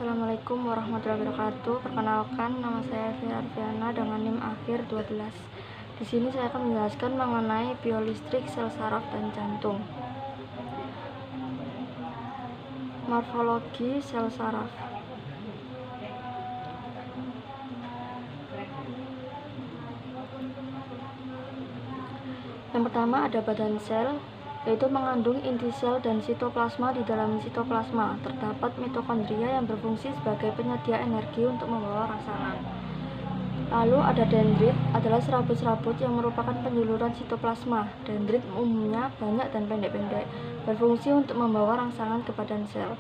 Assalamualaikum warahmatullahi wabarakatuh. Perkenalkan, nama saya Fira Arfiana dengan NIM akhir 12. Di sini saya akan menjelaskan mengenai biolistrik sel saraf dan jantung. Morfologi sel saraf. Yang pertama ada badan sel, yaitu mengandung inti sel dan sitoplasma. Di dalam sitoplasma terdapat mitokondria yang berfungsi sebagai penyedia energi untuk membawa rangsangan. Lalu ada dendrit, adalah serabut-serabut yang merupakan penjuluran sitoplasma. Dendrit umumnya banyak dan pendek-pendek, berfungsi untuk membawa rangsangan ke badan sel.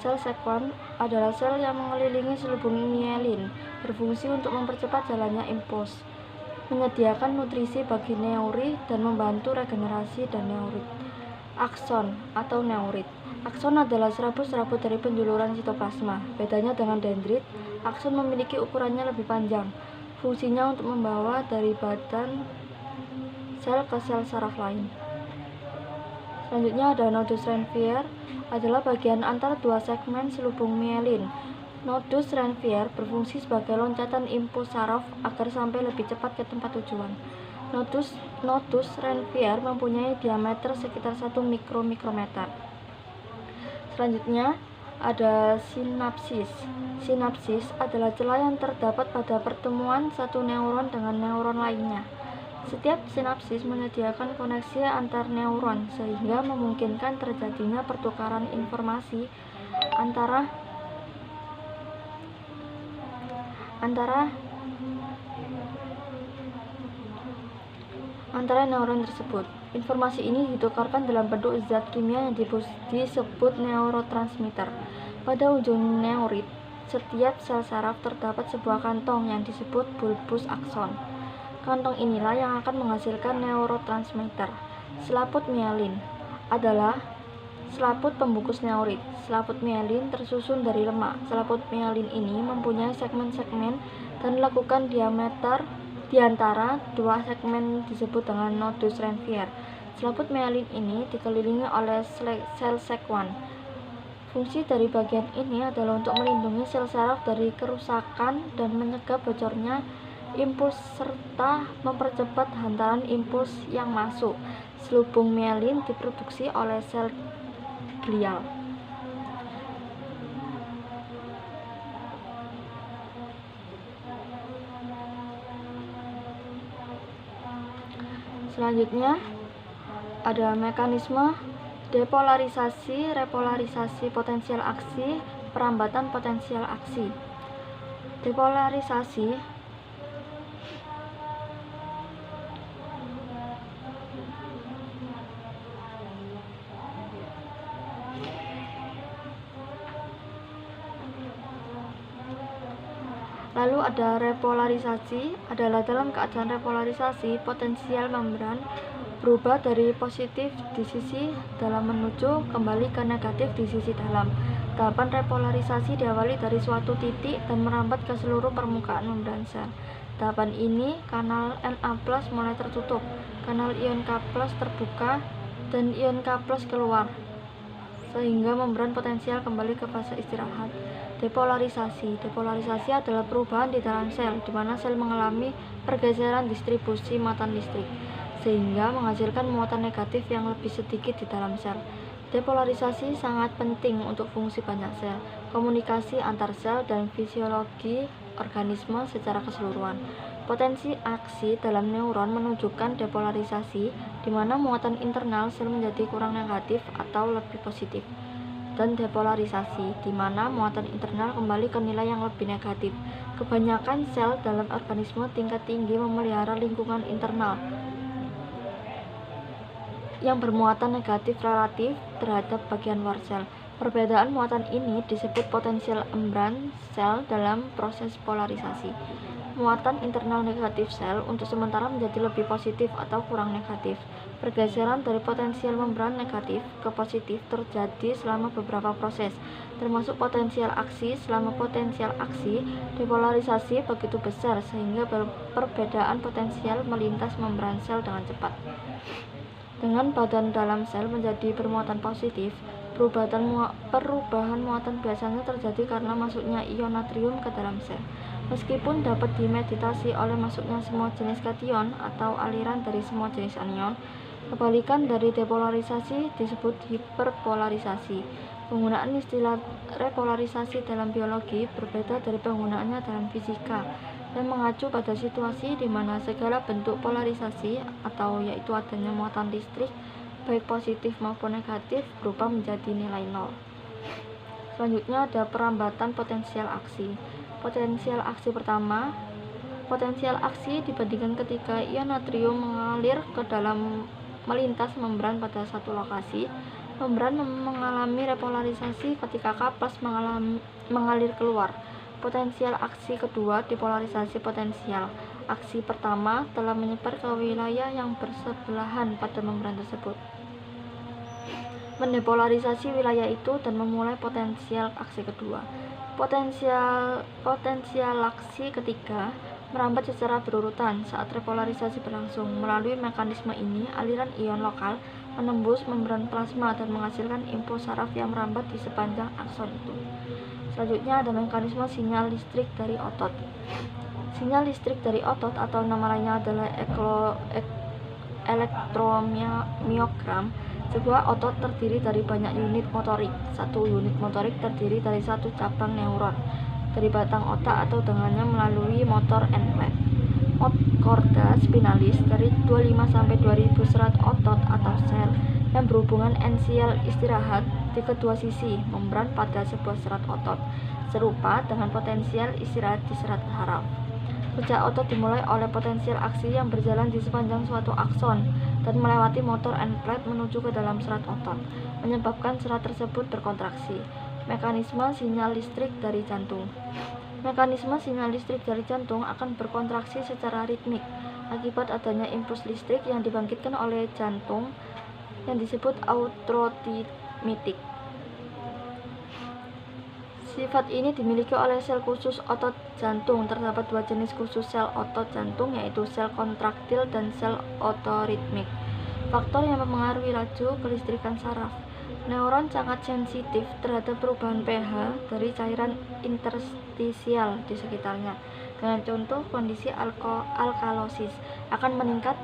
Sel sekwan adalah sel yang mengelilingi selubung mielin, berfungsi untuk mempercepat jalannya impuls, menyediakan nutrisi bagi neuri dan membantu regenerasi dan neurit. Akson atau neurit. Akson adalah serabut-serabut dari penjuluran sitoplasma. Bedanya dengan dendrit, akson memiliki ukurannya lebih panjang. Fungsinya untuk membawa dari badan sel ke sel saraf lain. Selanjutnya ada nodus Ranvier, adalah bagian antara dua segmen selubung mielin. Nodus Ranvier berfungsi sebagai loncatan impuls saraf agar sampai lebih cepat ke tempat tujuan. Nodus Ranvier mempunyai diameter sekitar 1 mikrometer. Selanjutnya ada sinapsis. Sinapsis adalah celah yang terdapat pada pertemuan satu neuron dengan neuron lainnya. Setiap sinapsis menyediakan koneksi antar neuron sehingga memungkinkan terjadinya pertukaran informasi antara neuron tersebut. Informasi ini ditukarkan dalam bentuk zat kimia yang disebut neurotransmitter. Pada ujung neurit setiap sel saraf terdapat sebuah kantong yang disebut bulbus akson. Kantong inilah yang akan menghasilkan neurotransmitter. Selaput mielin adalah selaput pembungkus neurit. Selaput mielin tersusun dari lemak. Selaput mielin ini mempunyai segmen-segmen dan melakukan diameter di antara dua segmen disebut dengan nodus Ranvier. Selaput mielin ini dikelilingi oleh sel sekwan. Fungsi dari bagian ini adalah untuk melindungi sel saraf dari kerusakan dan mencegah bocornya impuls serta mempercepat hantaran impuls yang masuk. Selubung mielin diproduksi oleh sel glial. Selanjutnya ada mekanisme depolarisasi, repolarisasi potensial aksi, perambatan potensial aksi. Depolarisasi Lalu ada repolarisasi, adalah dalam keadaan repolarisasi, potensial membran berubah dari positif di sisi dalam menuju kembali ke negatif di sisi dalam. Tahapan repolarisasi diawali dari suatu titik dan merambat ke seluruh permukaan membran sel. Tahapan ini, kanal Na+ mulai tertutup, kanal ion K+ terbuka, dan ion K+ keluar, sehingga membran potensial kembali ke fase istirahat. Depolarisasi adalah perubahan di dalam sel, di mana sel mengalami pergeseran distribusi muatan listrik, sehingga menghasilkan muatan negatif yang lebih sedikit di dalam sel. Depolarisasi sangat penting untuk fungsi banyak sel, komunikasi antar sel, dan fisiologi organisme secara keseluruhan. Potensi aksi dalam neuron menunjukkan depolarisasi, di mana muatan internal sel menjadi kurang negatif atau lebih positif, dan depolarisasi, di mana muatan internal kembali ke nilai yang lebih negatif. Kebanyakan sel dalam organisme tingkat tinggi memelihara lingkungan internal yang bermuatan negatif relatif terhadap bagian luar sel. Perbedaan muatan ini disebut potensial membran sel dalam proses polarisasi. Muatan internal negatif sel untuk sementara menjadi lebih positif atau kurang negatif. Pergeseran dari potensial membran negatif ke positif terjadi selama beberapa proses, termasuk potensial aksi. Selama potensial aksi, depolarisasi begitu besar sehingga perbedaan potensial melintas membran sel dengan cepat. Dengan badan dalam sel menjadi bermuatan positif, Perubahan muatan biasanya terjadi karena masuknya ion natrium ke dalam sel. Meskipun dapat dimeditasi oleh masuknya semua jenis kation atau aliran dari semua jenis anion, kebalikan dari depolarisasi disebut hiperpolarisasi. Penggunaan istilah repolarisasi dalam biologi berbeda dari penggunaannya dalam fisika dan mengacu pada situasi di mana segala bentuk polarisasi atau yaitu adanya muatan listrik baik positif maupun negatif berubah menjadi nilai nol. Selanjutnya ada perambatan potensial aksi. Potensial aksi pertama, potensial aksi dibandingkan ketika ion natrium mengalir ke dalam melintas membran pada satu lokasi. Membran mengalami repolarisasi ketika K+ mengalir keluar. Potensial aksi kedua, depolarisasi potensial. Aksi pertama telah menyebar ke wilayah yang bersebelahan pada membran tersebut, mendepolarisasi wilayah itu dan memulai potensial aksi kedua. Potensial aksi ketiga merambat secara berurutan saat repolarisasi berlangsung. Melalui mekanisme ini, aliran ion lokal menembus membran plasma dan menghasilkan impuls saraf yang merambat di sepanjang akson itu. Selanjutnya ada mekanisme sinyal listrik dari otot. Sinyal listrik dari otot atau nama lainnya adalah elektromiogram. Sebuah otot terdiri dari banyak unit motorik. Satu unit motorik terdiri dari satu cabang neuron dari batang otak atau dengannya melalui motor end plate. Chorda spinalis dari 25-2000 serat otot atau sel yang berhubungan ensial istirahat di kedua sisi membran pada sebuah serat otot, serupa dengan potensial istirahat di serat saraf. Kerja otot dimulai oleh potensial aksi yang berjalan di sepanjang suatu akson dan melewati motor end plate menuju ke dalam serat otot, menyebabkan serat tersebut berkontraksi. Mekanisme sinyal listrik dari jantung. Mekanisme sinyal listrik dari jantung akan berkontraksi secara ritmik akibat adanya impuls listrik yang dibangkitkan oleh jantung yang disebut atriomitik. Sifat ini dimiliki oleh sel khusus otot jantung. Terdapat dua jenis khusus sel otot jantung, yaitu sel kontraktil dan sel otoritmik. Faktor yang mempengaruhi laju kelistrikan saraf. Neuron sangat sensitif terhadap perubahan pH dari cairan interstisial di sekitarnya. Dengan contoh kondisi alkalosis akan meningkat